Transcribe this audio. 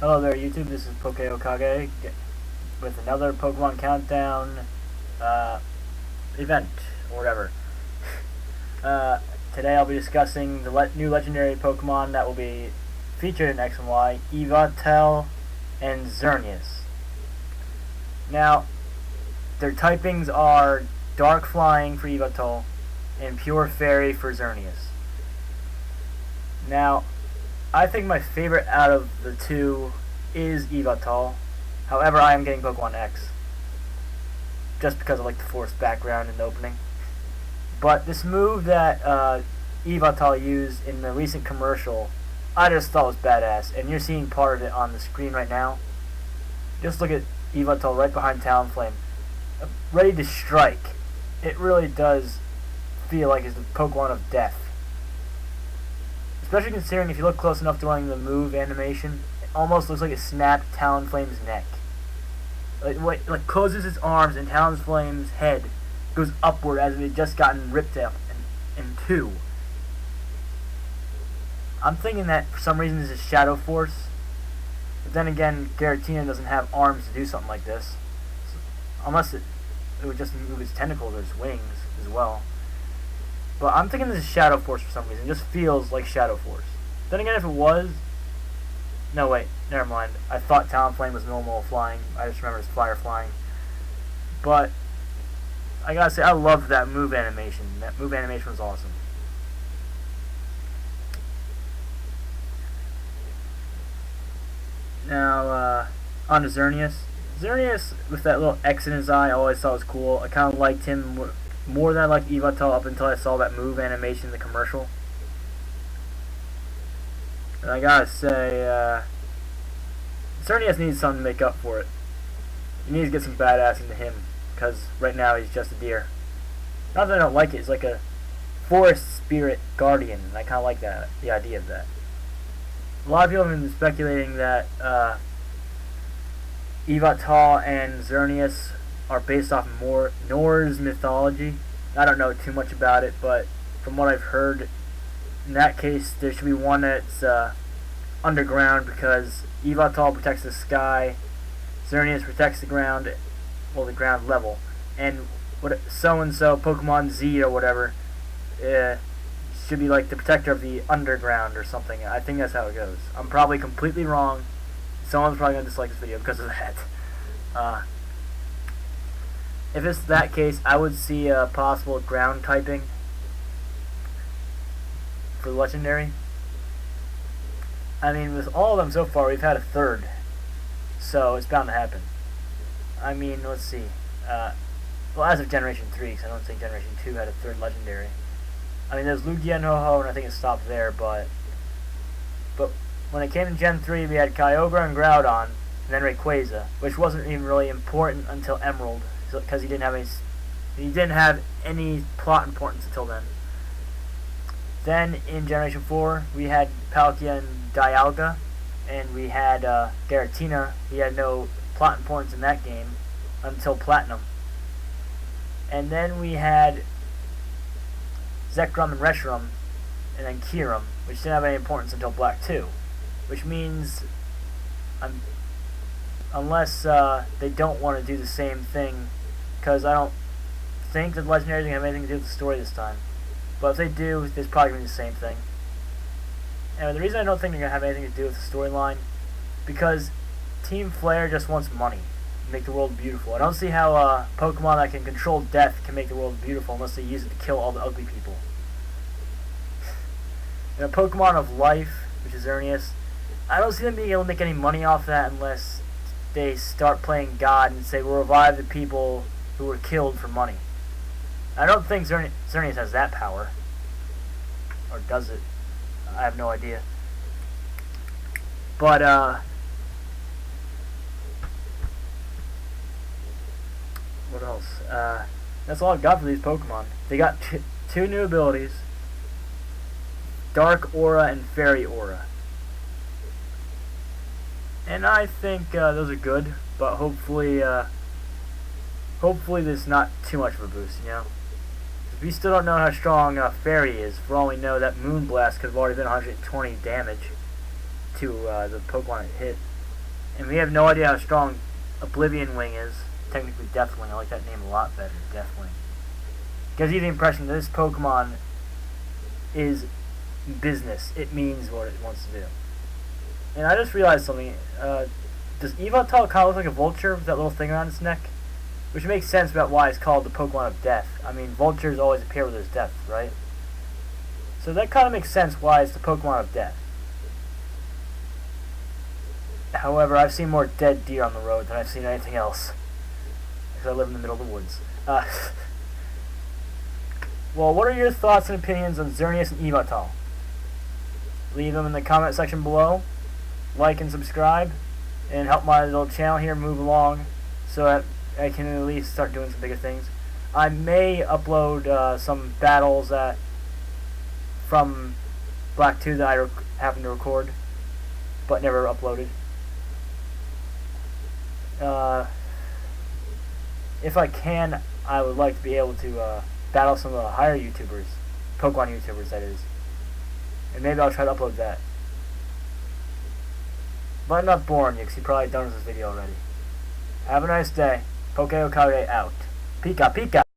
Hello there, YouTube. This is Poke Okage with another Pokemon Countdown event or whatever. Today I'll be discussing the new legendary Pokemon that will be featured in X and Y, yvetel and xerneas. Now, their typings are Dark Flying for yvetel and Pure Fairy for xerneas. Now, I think my favorite out of the two is yvetel. However, I am getting Pokemon X. Just because I like the forest background in the opening. But this move that yvetel used in the recent commercial, I just thought was badass. And you're seeing part of it on the screen right now. Just look at yvetel right behind Talonflame. Ready to strike. It really does feel like it's the Pokemon of death. Especially considering if you look close enough during the move animation, it almost looks like it snapped Talonflame's neck. Like closes its arms and Talonflame's head goes upward as if it had just gotten ripped up in two. I'm thinking that for some reason this is Shadow Force. But then again, Giratina doesn't have arms to do something like this. So, unless it would just move its tentacles or its wings as well. But I'm thinking this is Shadow Force for some reason. It just feels like Shadow Force. Then again, if it was... No, wait. Never mind. I thought Talonflame was normal flying. I just remember it's fire flying. But, I gotta say, I loved that move animation. That move animation was awesome. Now, on to xerneas. Xerneas, with that little X in his eye, I always thought was cool. I kind of liked him more than I liked yvetel up until I saw that move animation in the commercial. And I gotta say, xerneas needs something to make up for it. He needs to get some badass into him, because right now he's just a deer. Not that I don't like it, it's like a forest spirit guardian, and I kind of like that, the idea of that. A lot of people have been speculating that yvetel and xerneas are based off more Norse mythology. I don't know too much about it, but from what I've heard, in that case, there should be one that's underground because yvetel protects the sky, xerneas protects the ground, well, the ground level, and what so-and-so Pokemon Z or whatever should be like the protector of the underground or something. I think that's how it goes. I'm probably completely wrong. Someone's probably going to dislike this video because of that. If it's that case, I would see a possible ground typing for legendary. I mean, with all of them so far, we've had a third, so it's bound to happen. I mean, let's see. Well, as of Generation 3, because I don't think Generation 2 had a third legendary. I mean, there's Lugia and Ho-Oh, and I think it stopped there, but when it came to Gen 3, we had Kyogre and Groudon, and then Rayquaza, which wasn't even really important until Emerald, because he didn't have any plot importance until then. Then in Generation 4, we had Palkia and Dialga, and we had Giratina. He had no plot importance in that game until Platinum. And then we had Zekrom and Reshiram, and then Kyurem, which didn't have any importance until Black 2. Which means, unless they don't want to do the same thing, because I don't think that Legendaries are going to have anything to do with the story this time. But if they do, it's probably going to be the same thing. And the reason I don't think they're going to have anything to do with the storyline, because Team Flare just wants money to make the world beautiful. I don't see how a Pokemon that can control death can make the world beautiful unless they use it to kill all the ugly people. And a Pokemon of life, which is xerneas, I don't see them being able to make any money off that unless they start playing God and say, we'll revive the people who were killed for money. I don't think xerneas has that power. Or does it? I have no idea. But, what else? That's all I've got for these Pokemon. They got two new abilities. Dark Aura and Fairy Aura. And I think those are good, but hopefully there's not too much of a boost, you know? We still don't know how strong Fairy is. For all we know, that Moonblast could have already been 120 damage to the Pokemon it hit. And we have no idea how strong Oblivion Wing is. Technically Deathwing. I like that name a lot better. Deathwing. Gives you the impression that this Pokemon is business. It means what it wants to do. And I just realized something. Does yvetel kind of look like a vulture with that little thing around its neck? Which makes sense about why it's called the Pokemon of Death. I mean, vultures always appear with there's death, right? So that kind of makes sense why it's the Pokemon of Death. However, I've seen more dead deer on the road than I've seen anything else. Because I live in the middle of the woods. Well, what are your thoughts and opinions on Xerneas and yvetel? Leave them in the comment section below. Like and subscribe. And help my little channel here move along so that I can at least start doing some bigger things. I may upload some battles from Black 2 that I happened to record, but never uploaded. If I can, I would like to be able to battle some of the higher YouTubers, Pokemon YouTubers that is. And maybe I'll try to upload that. But I'm not boring you, because you're probably done with this video already. Have a nice day. Poke Okage out. Pika Pika!